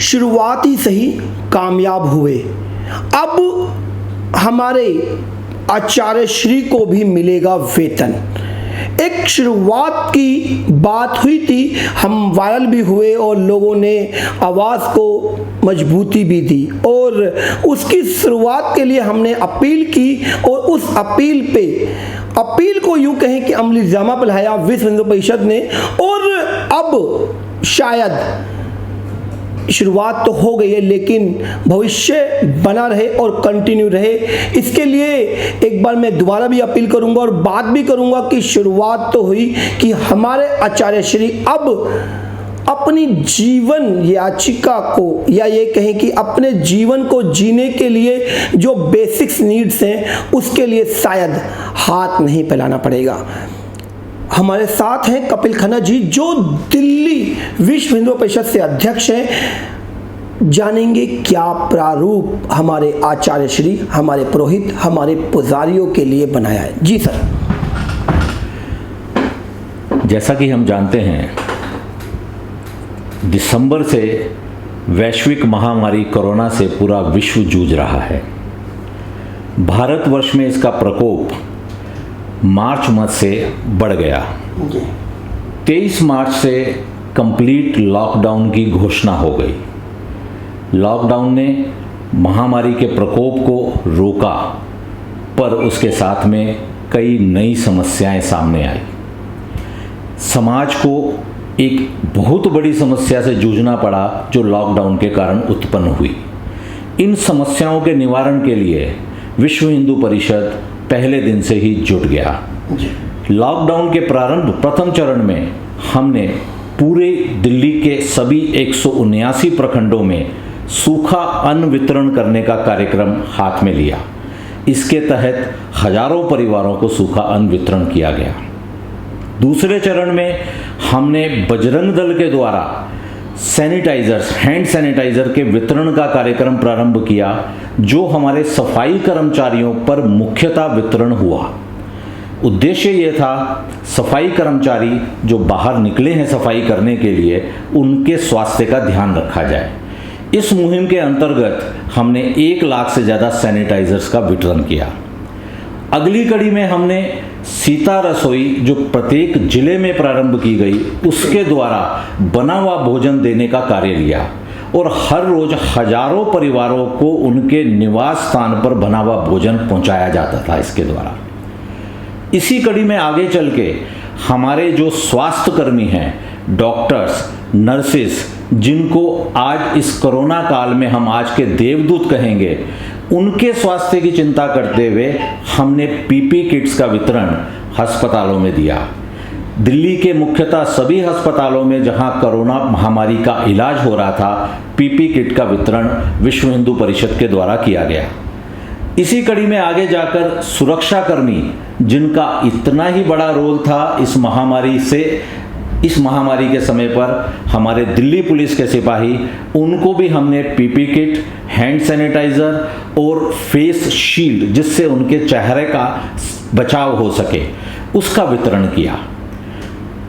शुरुआती से ही कामयाब हुए। अब हमारे आचार्य श्री को भी मिलेगा वेतन। एक शुरुआत की बात हुई थी, हम वायरल भी हुए और लोगों ने आवाज़ को मजबूती भी दी और उसकी शुरुआत के लिए हमने अपील की और उस अपील को यूं कहें कि अमली जामा पर लाया विश्व हिंदू परिषद ने। और अब शायद शुरुआत तो हो गई है, लेकिन भविष्य बना रहे और कंटिन्यू रहे, इसके लिए एक बार मैं दोबारा भी अपील करूंगा और बात भी करूंगा कि शुरुआत तो हुई कि हमारे आचार्य श्री अब अपनी जीवन याचिका को, या ये कहें कि अपने जीवन को जीने के लिए जो बेसिक्स नीड्स हैं उसके लिए शायद हाथ नहीं फैलाना पड़ेगा। हमारे साथ हैं कपिल खन्ना जी, जो दिल्ली विश्व हिंदू परिषद से अध्यक्ष हैं। जानेंगे क्या प्रारूप हमारे आचार्य श्री, हमारे पुरोहित, हमारे पुजारियों के लिए बनाया है। जी सर। जैसा कि हम जानते हैं, दिसंबर से वैश्विक महामारी कोरोना से पूरा विश्व जूझ रहा है। भारतवर्ष में इसका प्रकोप मार्च माह से बढ़ गया। 23 मार्च से कंप्लीट लॉकडाउन की घोषणा हो गई। लॉकडाउन ने महामारी के प्रकोप को रोका, पर उसके साथ में कई नई समस्याएं सामने आई। समाज को एक बहुत बड़ी समस्या से जूझना पड़ा जो लॉकडाउन के कारण उत्पन्न हुई। इन समस्याओं के निवारण के लिए विश्व हिंदू परिषद पहले दिन से ही जुट गया। लॉकडाउन के प्रारंभ प्रथम चरण में हमने पूरे दिल्ली के सभी 179 प्रखंडों में सूखा अन्न वितरण करने का कार्यक्रम हाथ में लिया। इसके तहत हजारों परिवारों को सूखा अन्न वितरण किया गया। दूसरे चरण में हमने बजरंग दल के द्वारा सैनिटाइजर्स, हैंड सैनिटाइजर के वितरण का कार्यक्रम प्रारंभ किया, जो हमारे सफाई कर्मचारियों पर मुख्यतः वितरण हुआ। उद्देश्य ये था, सफाई कर्मचारी जो बाहर निकले हैं सफाई करने के लिए, उनके स्वास्थ्य का ध्यान रखा जाए। इस मुहिम के अंतर्गत हमने 1 लाख से ज़्यादा सैनिटाइजर्स का वितरण किया। अगली कड़ी में हमने सीता रसोई, जो प्रत्येक जिले में प्रारंभ की गई, उसके द्वारा बना हुआ भोजन देने का कार्य लिया और हर रोज हजारों परिवारों को उनके निवास स्थान पर बना हुआ भोजन पहुंचाया जाता था इसके द्वारा। इसी कड़ी में आगे चल के हमारे जो स्वास्थ्य कर्मी हैं, डॉक्टर्स, नर्सेस, जिनको आज इस कोरोना काल में हम आज के देवदूत कहेंगे, उनके स्वास्थ्य की चिंता करते हुए हमने पीपी किट्स का वितरण अस्पतालों में दिया। दिल्ली के मुख्यतः सभी अस्पतालों में जहां कोरोना महामारी का इलाज हो रहा था, पीपी किट का वितरण विश्व हिंदू परिषद के द्वारा किया गया। इसी कड़ी में आगे जाकर सुरक्षाकर्मी, जिनका इतना ही बड़ा रोल था इस महामारी के समय पर, हमारे दिल्ली पुलिस के सिपाही, उनको भी हमने पीपी किट, हैंड सैनिटाइजर और फेस शील्ड, जिससे उनके चेहरे का बचाव हो सके, उसका वितरण किया।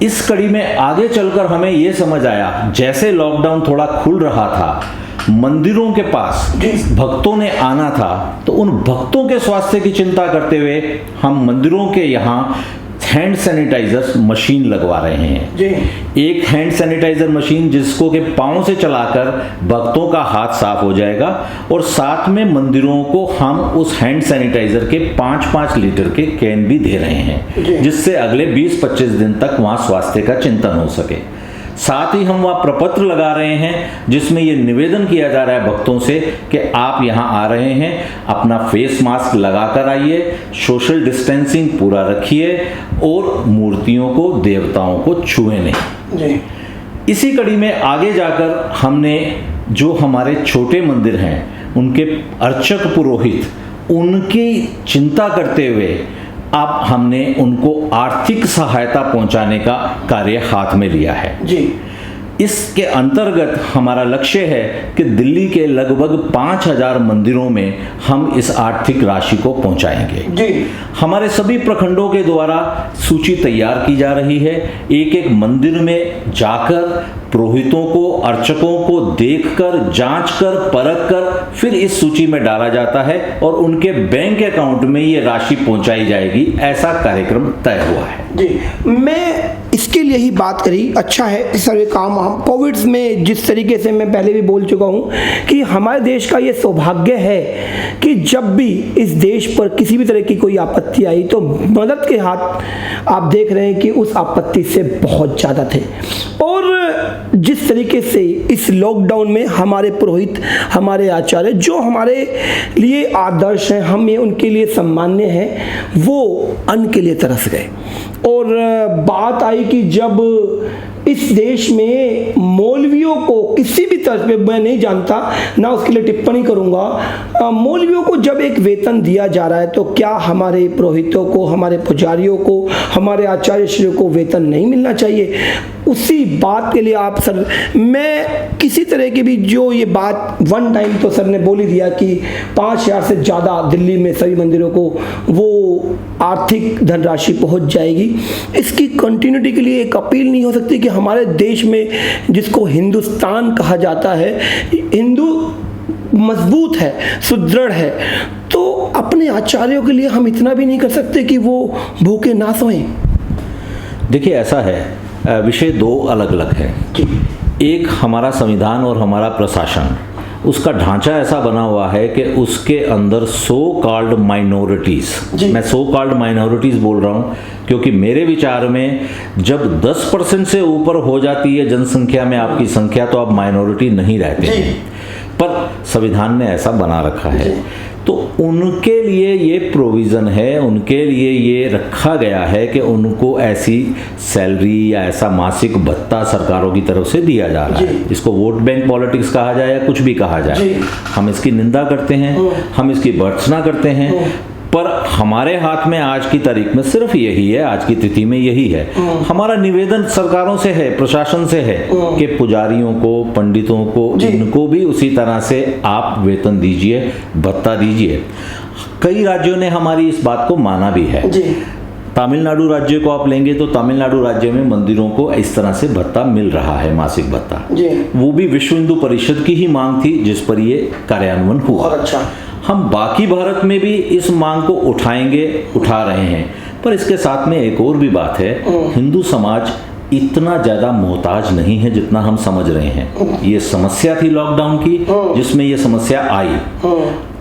इस कड़ी में आगे चलकर हमें यह समझ आया, जैसे लॉकडाउन थोड़ा खुल रहा था, मंदिरों के पास भक्तों ने आना था, तो उन भक्तों के स्वास्थ्य की चिंता करते हुए हम मंदिरों के यहाँ हैंड सैनिटाइजर मशीन लगवा रहे हैं जी। एक हैंड सैनिटाइजर मशीन जिसको के पांव से चलाकर भक्तों का हाथ साफ हो जाएगा, और साथ में मंदिरों को हम उस हैंड सैनिटाइजर के 5-5 लीटर के कैन भी दे रहे हैं, जिससे अगले 20-25 दिन तक वहां स्वास्थ्य का चिंतन हो सके। साथ ही हम वहाँ प्रपत्र लगा रहे हैं, जिसमें ये निवेदन किया जा रहा है भक्तों से कि आप यहाँ आ रहे हैं, अपना फेस मास्क लगाकर आइए, सोशल डिस्टेंसिंग पूरा रखिए और मूर्तियों को, देवताओं को छुए नहीं। इसी कड़ी में आगे जाकर हमने जो हमारे छोटे मंदिर हैं, उनके अर्चक पुरोहित, उनकी चिंता करते हुए अब हमने उनको आर्थिक सहायता पहुंचाने का कार्य हाथ में लिया है जी। इसके अंतर्गत हमारा लक्ष्य है कि दिल्ली के लगभग 5000 मंदिरों में हम इस आर्थिक राशि को पहुंचाएंगे जी। हमारे सभी प्रखंडों के द्वारा सूची तैयार की जा रही है। एक एक मंदिर में जाकर पुरोहितों को, अर्चकों को देखकर, जांचकर, परखकर फिर इस सूची में डाला जाता है और उनके बैंक अकाउंट में ये राशि पहुंचाई जाएगी। ऐसा कार्यक्रम तय हुआ है जी। मैं इसके लिए ही बात करी, अच्छा है इस सारे काम हम कोविड में जिस तरीके से मैं पहले भी बोल चुका हूँ कि हमारे देश का ये सौभाग्य है कि जब भी इस देश पर किसी भी तरह की कोई आपत्ति आई तो मदद के हाथ आप देख रहे हैं कि उस आपत्ति से बहुत ज़्यादा थे। और जिस तरीके से इस लॉकडाउन में हमारे पुरोहित, हमारे आचार्य जो हमारे लिए आदर्श हैं, हम ये उनके लिए सम्मान्य हैं, वो अन्न के लिए तरस गए। और बात आई कि जब इस देश में मौलवियों को किसी भी तरह पे, मैं नहीं जानता ना उसके लिए टिप्पणी करूंगा, मौलवियों को जब एक वेतन दिया जा रहा है तो क्या हमारे पुरोहितों को, हमारे पुजारियों को, हमारे आचार्यश्रियों को वेतन नहीं मिलना चाहिए? उसी बात के लिए आप सर, मैं किसी तरह की भी जो ये बात वन टाइम तो सर ने बोल ही दिया कि 5000 से ज़्यादा दिल्ली में सभी मंदिरों को वो आर्थिक धनराशि पहुंच जाएगी। इसकी कंटिन्यूटी के लिए एक अपील नहीं हो सकती कि हमारे देश में जिसको हिंदुस्तान कहा जाता है, हिंदू मजबूत है, सुदृढ़ है, तो अपने आचार्यों के लिए हम इतना भी नहीं कर सकते कि वो भूखे ना सोएं? देखिए ऐसा है, विषय दो अलग अलग है। एक हमारा संविधान और हमारा प्रशासन, उसका ढांचा ऐसा बना हुआ है कि उसके अंदर सो कॉल्ड माइनॉरिटीज़, मैं सो कॉल्ड माइनॉरिटीज़ बोल रहा हूँ क्योंकि मेरे विचार में जब 10% से ऊपर हो जाती है जनसंख्या में आपकी संख्या तो आप माइनॉरिटी नहीं रहते हैं, पर संविधान ने ऐसा बना रखा है। तो उनके लिए ये प्रोविज़न है, उनके लिए ये रखा गया है कि उनको ऐसी सैलरी या ऐसा मासिक भत्ता सरकारों की तरफ से दिया जा रहा है। इसको वोट बैंक पॉलिटिक्स कहा जाए या कुछ भी कहा जाए, हम इसकी निंदा करते हैं, हम इसकी भर्त्सना करते हैं, पर हमारे हाथ में आज की तारीख में सिर्फ यही है, आज की तिथि में यही है। हमारा निवेदन सरकारों से है, प्रशासन से है कि पुजारियों को, पंडितों को, इनको भी उसी तरह से आप वेतन दीजिए, भत्ता दीजिए। कई राज्यों ने हमारी इस बात को माना भी है। तमिलनाडु राज्य को आप लेंगे तो तमिलनाडु राज्य में मंदिरों को इस तरह से भत्ता मिल रहा है, मासिक भत्ता। वो भी विश्व हिंदू परिषद की ही मांग थी जिस पर ये कार्यान्वयन हुआ। अच्छा, हम बाकी भारत में भी इस मांग को उठाएंगे, उठा रहे हैं। पर इसके साथ में एक और भी बात है, हिंदू समाज इतना ज़्यादा मोहताज नहीं है जितना हम समझ रहे हैं। ये समस्या थी लॉकडाउन की, जिसमें ये समस्या आई।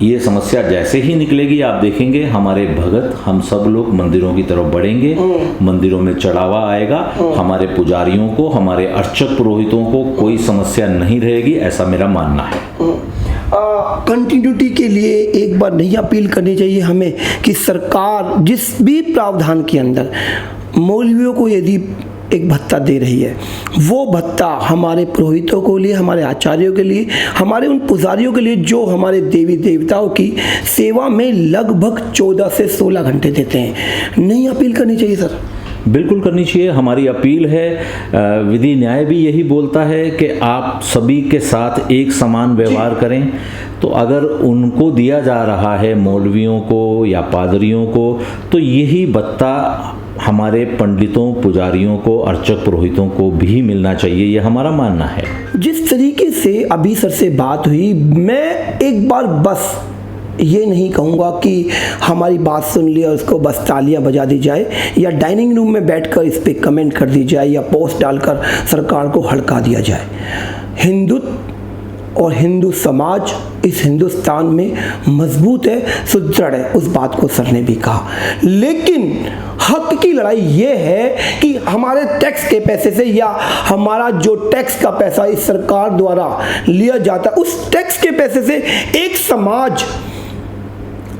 ये समस्या जैसे ही निकलेगी आप देखेंगे हमारे भगत, हम सब लोग मंदिरों की तरफ बढ़ेंगे, मंदिरों में चढ़ावा आएगा, हमारे पुजारियों को, हमारे अर्चक पुरोहितों को कोई समस्या नहीं रहेगी, ऐसा मेरा मानना है। कंटिन्यूटी के लिए एक बार नहीं अपील करनी चाहिए हमें कि सरकार जिस भी प्रावधान के अंदर मौलवियों को यदि एक भत्ता दे रही है, वो भत्ता हमारे पुरोहितों के लिए, हमारे आचार्यों के लिए, हमारे उन पुजारियों के लिए जो हमारे देवी देवताओं की सेवा में लगभग 14 से 16 घंटे देते हैं, नहीं अपील करनी चाहिए सर? बिल्कुल करनी चाहिए। हमारी अपील है, विधि न्याय भी यही बोलता है कि आप सभी के साथ एक समान व्यवहार करें। तो अगर उनको दिया जा रहा है, मौलवियों को या पादरियों को, तो यही भत्ता हमारे पंडितों, पुजारियों को, अर्चक पुरोहितों को भी मिलना चाहिए, ये हमारा मानना है। जिस तरीके से अभी सर से बात हुई, मैं एक बार बस ये नहीं कहूँगा कि हमारी बात सुन ली और उसको बस तालियां बजा दी जाए या डाइनिंग रूम में बैठकर इस पे कमेंट कर दी जाए या पोस्ट डालकर सरकार को हड़का दिया जाए। हिंदुत्व और हिंदू समाज इस हिंदुस्तान में मजबूत है, सुदृढ़ है, उस बात को सर ने भी कहा। लेकिन हक की लड़ाई ये है कि हमारे टैक्स के पैसे से या हमारा जो टैक्स का पैसा इस सरकार द्वारा लिया जाता है, उस टैक्स के पैसे से एक समाज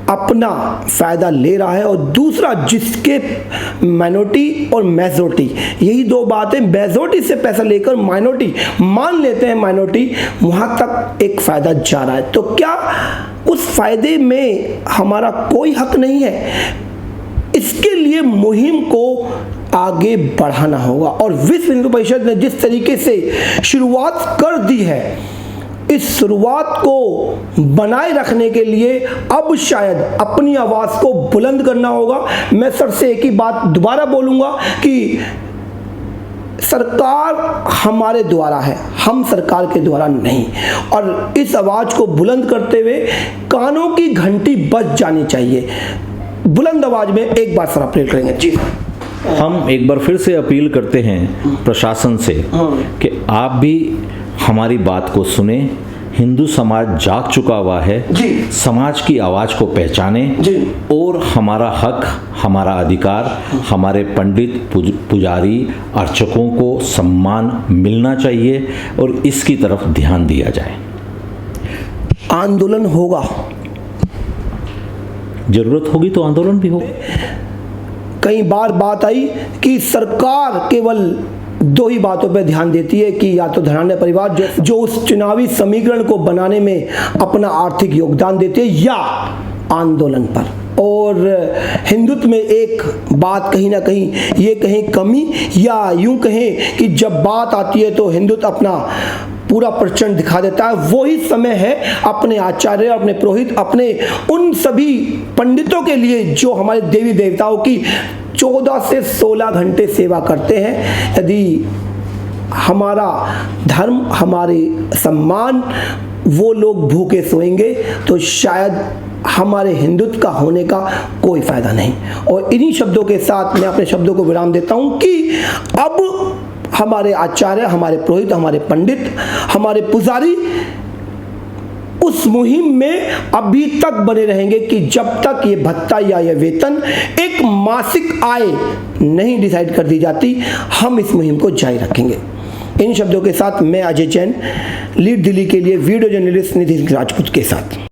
अपना फायदा ले रहा है और दूसरा जिसके माइनॉरिटी और मेजॉरिटी, यही दो बातें, मेजॉरिटी से पैसा लेकर माइनॉरिटी मान लेते हैं, माइनॉरिटी वहां तक एक फायदा जा रहा है। तो क्या उस फायदे में हमारा कोई हक नहीं है? इसके लिए मुहिम को आगे बढ़ाना होगा। और विश्व हिंदू परिषद ने जिस तरीके से शुरुआत कर दी है, इस शुरुआत को बनाए रखने के लिए अब शायद अपनी आवाज़ को बुलंद करना होगा। मैं सर से एक ही बात दोबारा बोलूँगा कि सरकार हमारे द्वारा है, हम सरकार के द्वारा नहीं। और इस आवाज़ को बुलंद करते हुए कानों की घंटी बज जानी चाहिए। बुलंद आवाज़ में एक बार सर अपील करेंगे। जी, हम एक बार फिर से अपील करते हैं प्रशासन से कि आप भी हमारी बात को सुने। हिंदू समाज जाग चुका हुआ है जी। समाज की आवाज़ को पहचाने जी। और हमारा हक, हमारा अधिकार, हमारे पंडित, पुजारी, अर्चकों को सम्मान मिलना चाहिए और इसकी तरफ ध्यान दिया जाए। आंदोलन होगा, जरूरत होगी तो आंदोलन भी होगा। कई बार बात आई कि सरकार केवल दो ही बातों पर ध्यान देती है कि या तो धनाढ्य परिवार जो उस चुनावी समीकरण को बनाने में अपना आर्थिक योगदान देते हैं, या आंदोलन पर। और हिंदुत्व में एक बात कहीं ना कहीं ये कहें कमी, या यूं कहें कि जब बात आती है तो हिंदुत्व अपना पूरा प्रचंड दिखा देता है। वही समय है अपने आचार्य, अपने पुरोहित, अपने उन सभी पंडितों के लिए जो हमारे देवी देवताओं की 14 से 16 घंटे सेवा करते हैं। यदि हमारा धर्म, हमारे सम्मान वो लोग भूखे सोएंगे तो शायद हमारे हिंदुत्व का होने का कोई फायदा नहीं। और इन्हीं शब्दों के साथ मैं अपने शब्दों को विराम देता हूं कि अब हमारे आचार्य, हमारे पुरोहित, हमारे पंडित, हमारे पुजारी उस मुहिम में अभी तक बने रहेंगे कि जब तक ये भत्ता या ये वेतन एक मासिक आय नहीं डिसाइड कर दी जाती, हम इस मुहिम को जारी रखेंगे। इन शब्दों के साथ मैं अजय जैन, लीड दिल्ली के लिए वीडियो जर्नलिस्ट निधि राजपूत के साथ।